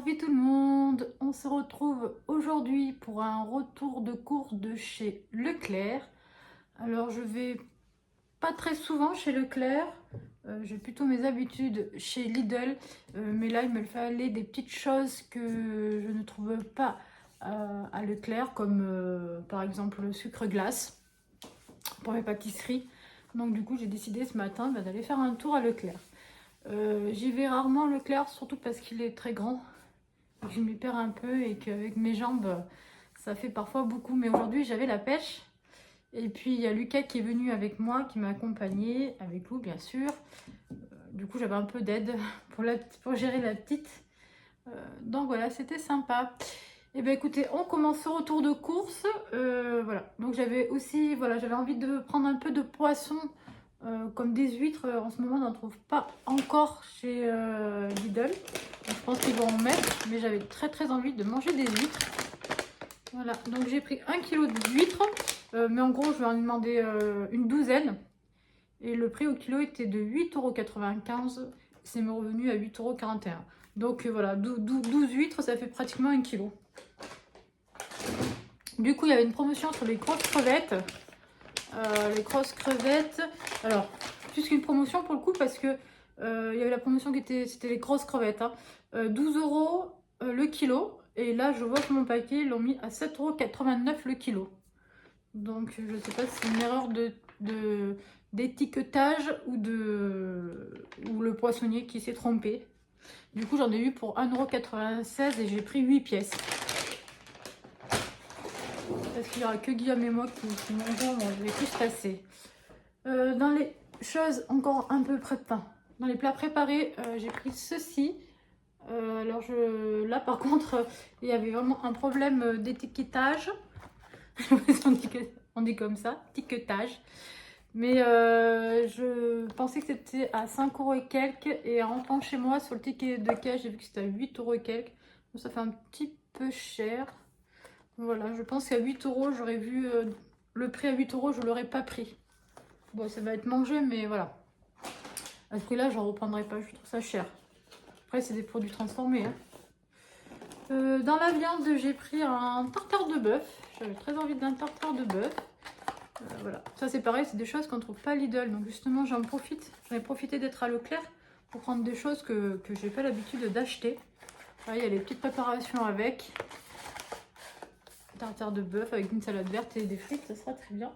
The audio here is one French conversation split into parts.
Ravi tout le monde, on se retrouve aujourd'hui pour un retour de course de chez Leclerc. Alors je vais pas très souvent chez Leclerc, j'ai plutôt mes habitudes chez Lidl, mais là il me fallait des petites choses que je ne trouve pas à Leclerc, comme par exemple le sucre glace pour mes pâtisseries. Donc du coup j'ai décidé ce matin d'aller faire un tour à Leclerc. J'y vais rarement Leclerc, surtout parce qu'il est très grand. Je m'y perds un peu et qu'avec mes jambes, ça fait parfois beaucoup. Mais aujourd'hui, j'avais la pêche. Et puis, il y a Lucas qui est venu avec moi, qui m'a accompagnée, avec Lou, bien sûr. Du coup, j'avais un peu d'aide pour gérer la petite. Donc voilà, c'était sympa. Et bien écoutez, on commence ce retour de course. Voilà. Donc j'avais aussi, voilà, j'avais envie de prendre un peu de poisson, comme des huîtres. En ce moment, on n'en trouve pas encore chez Lidl. Donc, je pense qu'ils vont en mettre, mais j'avais très envie de manger des huîtres. Voilà, donc j'ai pris 1 kg d'huîtres, mais en gros, je vais en demander une douzaine. Et le prix au kilo était de 8,95 €. C'est me revenu à 8,41 €. Donc voilà, 12 huîtres, ça fait pratiquement 1 kg. Du coup, il y avait une promotion sur les grosses crevettes. Les grosses crevettes. Alors, plus qu'une promotion pour le coup, parce que il y avait la promotion c'était les grosses crevettes. 12 € le kilo. Et là, je vois que mon paquet, ils l'ont mis à 7,89 € le kilo. Donc, je ne sais pas si c'est une erreur d'étiquetage ou le poissonnier qui s'est trompé. Du coup, j'en ai eu pour 1,96 € et j'ai pris 8 pièces. Parce qu'il n'y aura que Guillaume et moi qui mangeront, moi je vais plus passer. Dans les choses encore un peu dans les plats préparés, j'ai pris ceci. Alors là par contre, il y avait vraiment un problème d'étiquetage. On dit comme ça, étiquetage. Mais je pensais que c'était à 5 € et quelques. Et en rentrant chez moi sur le ticket de caisse, j'ai vu que c'était à 8 € et quelques. Donc ça fait un petit peu cher. Voilà, je pense qu'à 8 €, j'aurais vu le prix à 8 €, je ne l'aurais pas pris. Bon, ça va être mangé, mais voilà. À ce prix-là, je n'en reprendrai pas, je trouve ça cher. Après, c'est des produits transformés. Hein. Dans la viande, j'ai pris un tartare de bœuf. J'avais très envie d'un tartare de bœuf. Voilà, ça c'est pareil, c'est des choses qu'on ne trouve pas à Lidl. Donc justement, j'en profite. J'en ai profité d'être à Leclerc pour prendre des choses que je n'ai pas l'habitude d'acheter. Il y a les petites préparations avec. Tartare de bœuf avec une salade verte et des frites, ça sera très bien.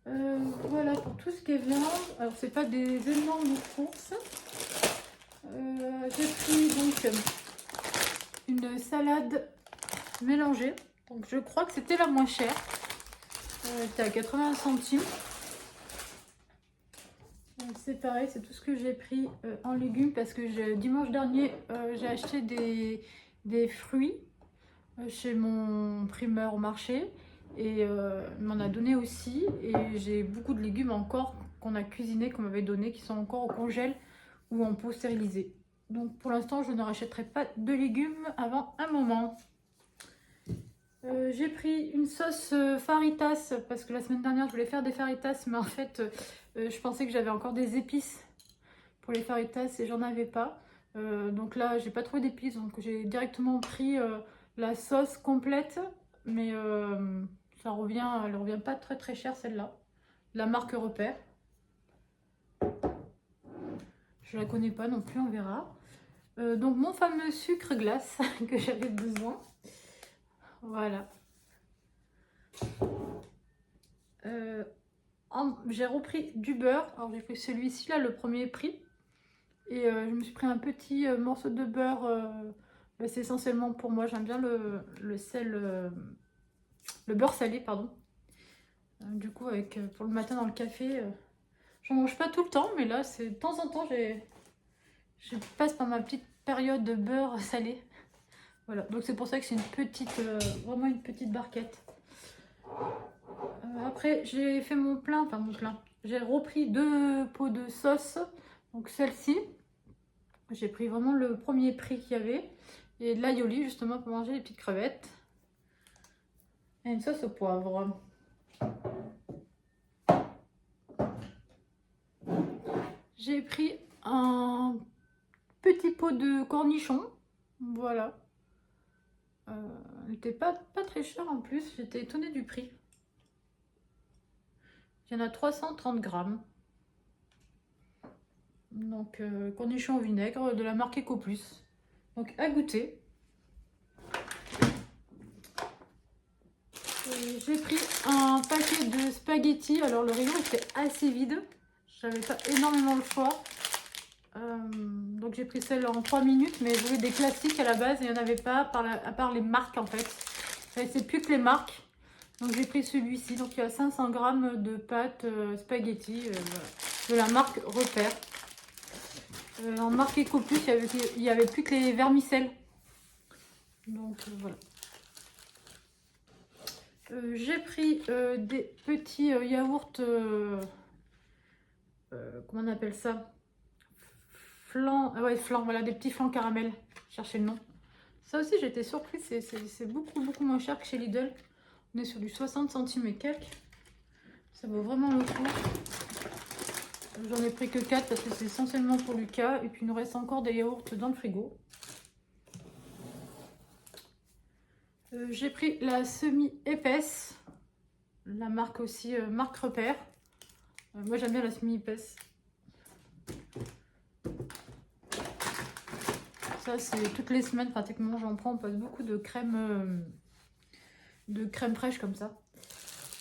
Voilà pour tout ce qui est viande. Alors c'est pas des énormes courses. J'ai pris donc une salade mélangée. Donc je crois que c'était la moins chère. C'était à 80 centimes. C'est pareil, c'est tout ce que j'ai pris en légumes parce que dimanche dernier j'ai acheté des fruits chez mon primeur au marché et il m'en a donné aussi, et j'ai beaucoup de légumes encore qu'on a cuisinés, qu'on m'avait donné, qui sont encore au congèle ou en pot stérilisé. Donc pour l'instant je ne rachèterai pas de légumes avant un moment. J'ai pris une sauce faritas parce que la semaine dernière je voulais faire des faritas, mais en fait je pensais que j'avais encore des épices pour les faritas et j'en avais pas. Donc là j'ai pas trouvé d'épices, donc j'ai directement pris la sauce complète, mais elle revient pas très cher celle-là. La marque Repère. Je la connais pas non plus, on verra. Donc mon fameux sucre glace que j'avais besoin. Voilà. J'ai repris du beurre. Alors j'ai pris celui-ci là, le premier prix. Et je me suis pris un petit morceau de beurre. C'est essentiellement pour moi. J'aime bien le sel, le beurre salé, pardon. Du coup, pour le matin dans le café, j'en mange pas tout le temps, mais là, c'est de temps en temps, je passe par ma petite période de beurre salé. Voilà, donc c'est pour ça que c'est vraiment une petite barquette. Après, j'ai fait mon plein, j'ai repris 2 pots de sauce, donc celle-ci. J'ai pris vraiment le premier prix qu'il y avait. Et de l'aioli justement pour manger les petites crevettes. Et une sauce au poivre. J'ai pris un petit pot de cornichons. Voilà. Elle n'était pas très chère en plus. J'étais étonnée du prix. Il y en a 330 grammes. Donc, cornichons au vinaigre de la marque Ecoplus. Donc, à goûter. J'ai pris un paquet de spaghettis. Alors, le rayon était assez vide. J'avais pas énormément le choix. Donc, j'ai pris celle en 3 minutes. Mais je voulais des classiques à la base. Il n'y en avait pas, à part les marques en fait. C'est plus que les marques. Donc, j'ai pris celui-ci. Donc, il y a 500 grammes de pâtes spaghettis de la marque Repère. En marque Ecoplus, il y avait plus que les vermicelles. Donc voilà. J'ai pris des petits yaourts, comment on appelle ça? Flan, ah ouais, flan, voilà, des petits flans caramel. Cherchez le nom. Ça aussi, j'étais surprise, c'est beaucoup moins cher que chez Lidl. On est sur du 60 centimes et quelques. Ça vaut vraiment le coup. J'en ai pris que 4 parce que c'est essentiellement pour Lucas. Et puis il nous reste encore des yaourts dans le frigo. J'ai pris la semi-épaisse. La marque aussi, marque Repère. Moi j'aime bien la semi-épaisse. Ça c'est toutes les semaines pratiquement j'en prends. On passe beaucoup de crème fraîche comme ça.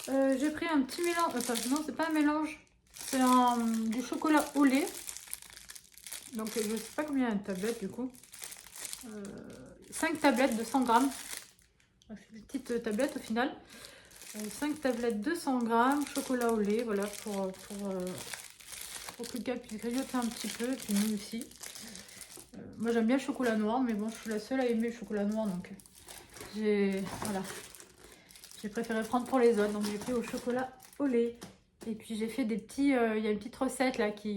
J'ai pris un petit mélange. Enfin non, c'est pas un mélange. C'est du chocolat au lait. Donc je sais pas combien il y a de tablettes du coup. 5 tablettes de 100 grammes. C'est des petites tablettes au final. 5 tablettes de 100 grammes, chocolat au lait, voilà, pour que le gars puisse grignoter un petit peu, et puis nous aussi. Moi j'aime bien le chocolat noir, mais bon, je suis la seule à aimer le chocolat noir, donc j'ai préféré prendre pour les autres, donc j'ai pris au chocolat au lait. Et puis j'ai fait des petits, il y a une petite recette là que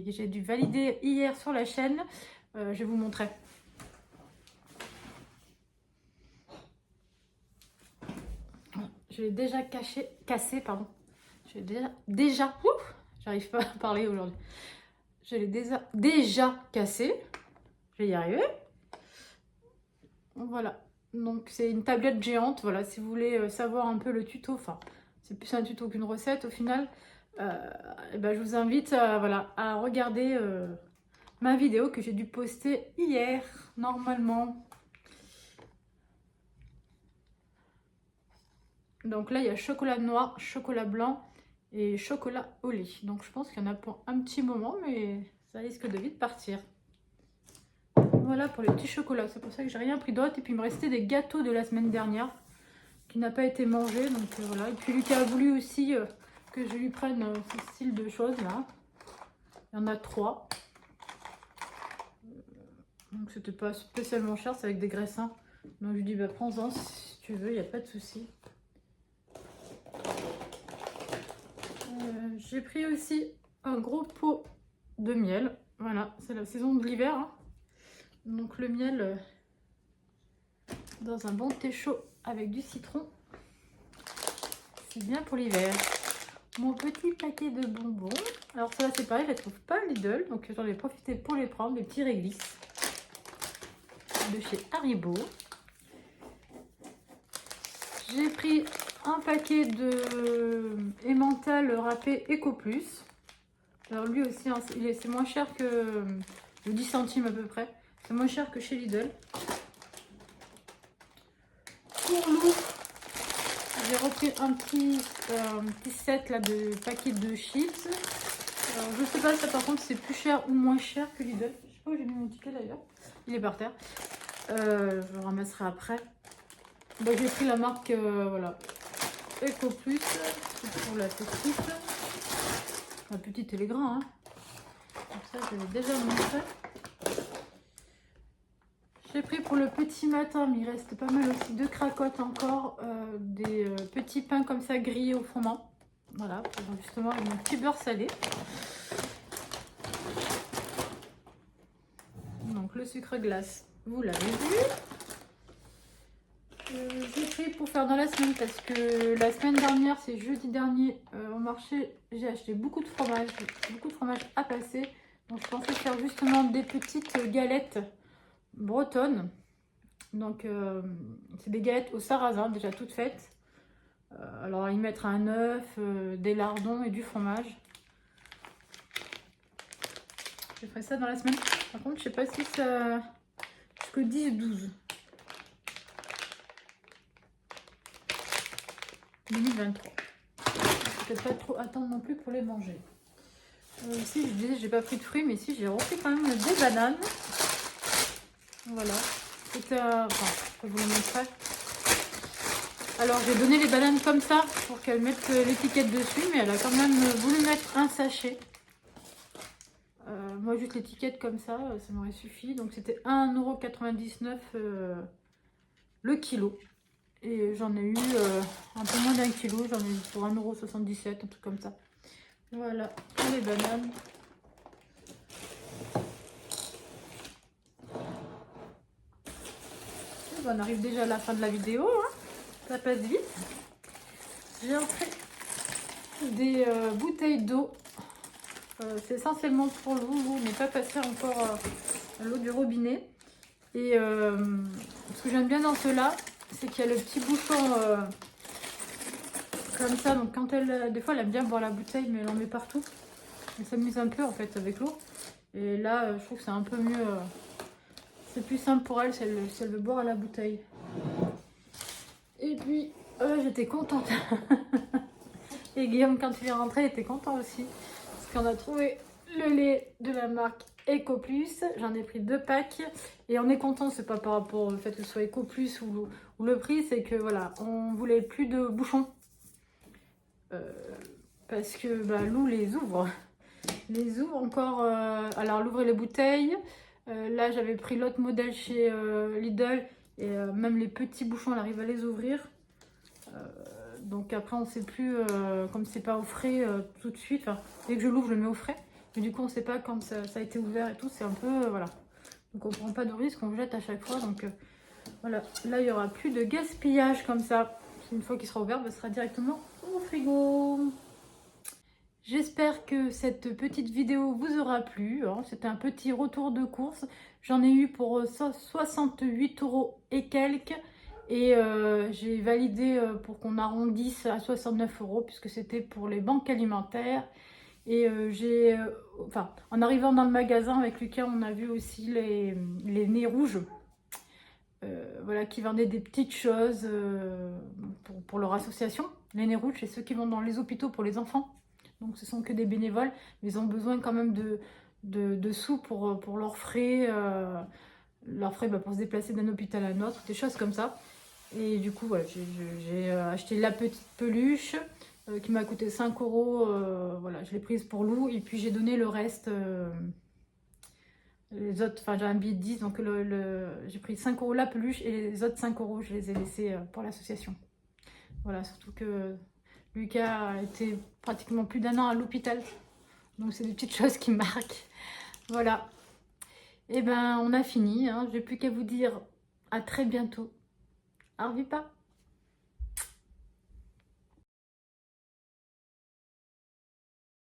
j'ai dû valider hier sur la chaîne, je vais vous montrer. Je l'ai déjà cassé, pardon. Je l'ai déjà, j'arrive pas à parler aujourd'hui. Je l'ai déjà cassé. Je vais y arriver. Voilà. Donc c'est une tablette géante. Voilà, si vous voulez savoir un peu le tuto, enfin c'est plus un tuto qu'une recette au final. Et ben, je vous invite à regarder ma vidéo que j'ai dû poster hier normalement. Donc là il y a chocolat noir, chocolat blanc et chocolat au lait. Donc je pense qu'il y en a pour un petit moment, mais ça risque de vite partir. Voilà pour les petits chocolats. C'est pour ça que j'ai rien pris d'autre. Et puis il me restait des gâteaux de la semaine dernière qui n'a pas été mangé. Donc voilà. Et puis Lucas a voulu aussi que je lui prenne ce style de choses là. Il y en a 3. Donc c'était pas spécialement cher. C'est avec des graissins. Donc je lui dis bah prends-en si tu veux. Il n'y a pas de souci. J'ai pris aussi un gros pot de miel. Voilà, c'est la saison de l'hiver. Hein. Donc le miel dans un bon thé chaud avec du citron. C'est bien pour l'hiver. Mon petit paquet de bonbons. Alors ça c'est pareil, je ne les trouve pas à Lidl. Donc j'en ai profité pour les prendre. Les petits réglisses de chez Haribo. J'ai pris un paquet de emmental râpé Ecoplus. Alors lui aussi, hein, c'est moins cher que de 10 centimes à peu près. C'est moins cher que chez Lidl. Pour Lou, j'ai repris un petit set là, de paquets de chips. Alors, je sais pas ça par contre c'est plus cher ou moins cher que Lidl. Je sais pas où j'ai mis mon ticket d'ailleurs. Il est par terre. Je le ramasserai après. Donc j'ai pris la marque voilà, Ecoplus. C'est pour la petite. La petite et les grands. Hein. Donc ça je l'ai déjà montré. J'ai pris pour le petit matin, mais il reste pas mal aussi de cracottes encore, des petits pains comme ça grillés au froment. Voilà, pour justement avec mon petit beurre salé. Donc le sucre glace, vous l'avez vu. J'ai pris pour faire dans la semaine parce que la semaine dernière, c'est jeudi dernier, au marché, j'ai acheté beaucoup de fromage à passer. Donc je pensais faire justement des petites galettes bretonnes. Donc, c'est des galettes au sarrasin, déjà toutes faites. Alors, y mettre un œuf, des lardons et du fromage. Je ferai ça dans la semaine. Par contre, je sais pas si ça... Jusqu'au 10-12. 2023. Peut-être pas trop attendre non plus pour les manger. Ici, je disais, j'ai pas pris de fruits, mais ici, j'ai repris quand même des bananes. Voilà. C'était, enfin, je vous le montrer. Alors, j'ai donné les bananes comme ça pour qu'elle mette l'étiquette dessus, mais elle a quand même voulu mettre un sachet. Moi, juste l'étiquette comme ça m'aurait suffi. Donc, c'était 1,99 € le kilo. Et j'en ai eu un peu moins d'1 kilo. J'en ai eu pour 1,77 €, un truc comme ça. Voilà, pour les bananes. Et ben, on arrive déjà à la fin de la vidéo. Hein. Ça passe vite. J'ai pris des bouteilles d'eau. C'est essentiellement pour l'eau. L'eau n'est pas passée encore à l'eau du robinet. Et ce que j'aime bien dans ceux-là, c'est qu'il y a le petit bouchon comme ça. Donc quand elle, des fois, elle aime bien boire la bouteille, mais elle en met partout. Elle s'amuse un peu en fait avec l'eau. Et là, je trouve que c'est un peu mieux. C'est plus simple pour elle si elle veut boire à la bouteille. Et puis, j'étais contente. Et Guillaume, quand il est rentré, il était content aussi. Parce qu'on a trouvé le lait de la marque EcoPlus. J'en ai pris 2 packs. Et on est content, c'est pas par rapport au fait que ce soit EcoPlus ou le prix, c'est que voilà, on voulait plus de bouchons. Parce que bah, Lou les ouvre. Les ouvre encore. Alors, elle ouvre les bouteilles. Là, j'avais pris l'autre modèle chez Lidl. Et même les petits bouchons, elle arrive à les ouvrir. Donc après, on ne sait plus, comme c'est pas au frais tout de suite. Enfin, dès que je l'ouvre, je le mets au frais. Mais du coup, on ne sait pas quand ça a été ouvert et tout. C'est un peu, voilà. Donc on ne prend pas de risque, on jette à chaque fois. Donc voilà, là, il n'y aura plus de gaspillage comme ça. Une fois qu'il sera ouvert, ça sera directement au frigo. J'espère que cette petite vidéo vous aura plu. C'était un petit retour de course. J'en ai eu pour 68 € et quelques. Et j'ai validé pour qu'on arrondisse à 69 € puisque c'était pour les banques alimentaires. Et enfin, en arrivant dans le magasin avec Lucas, on a vu aussi les nez rouges. Voilà, qui vendaient des petites choses pour leur association. Les nez rouges, c'est ceux qui vont dans les hôpitaux pour les enfants. Donc ce sont que des bénévoles, mais ils ont besoin quand même de sous pour leurs frais. Pour se déplacer d'un hôpital à un autre, des choses comme ça. Et du coup, voilà, j'ai acheté la petite peluche qui m'a coûté 5 €. Voilà, je l'ai prise pour Lou. Et puis j'ai donné le reste. Les autres, enfin j'ai un billet de 10, donc j'ai pris 5 € la peluche et les autres 5 € je les ai laissés pour l'association. Voilà, surtout que Lucas a été pratiquement plus d'1 an à l'hôpital. Donc c'est des petites choses qui me marquent. Voilà. Et ben on a fini. Hein. Je n'ai plus qu'à vous dire à très bientôt. Au revoir.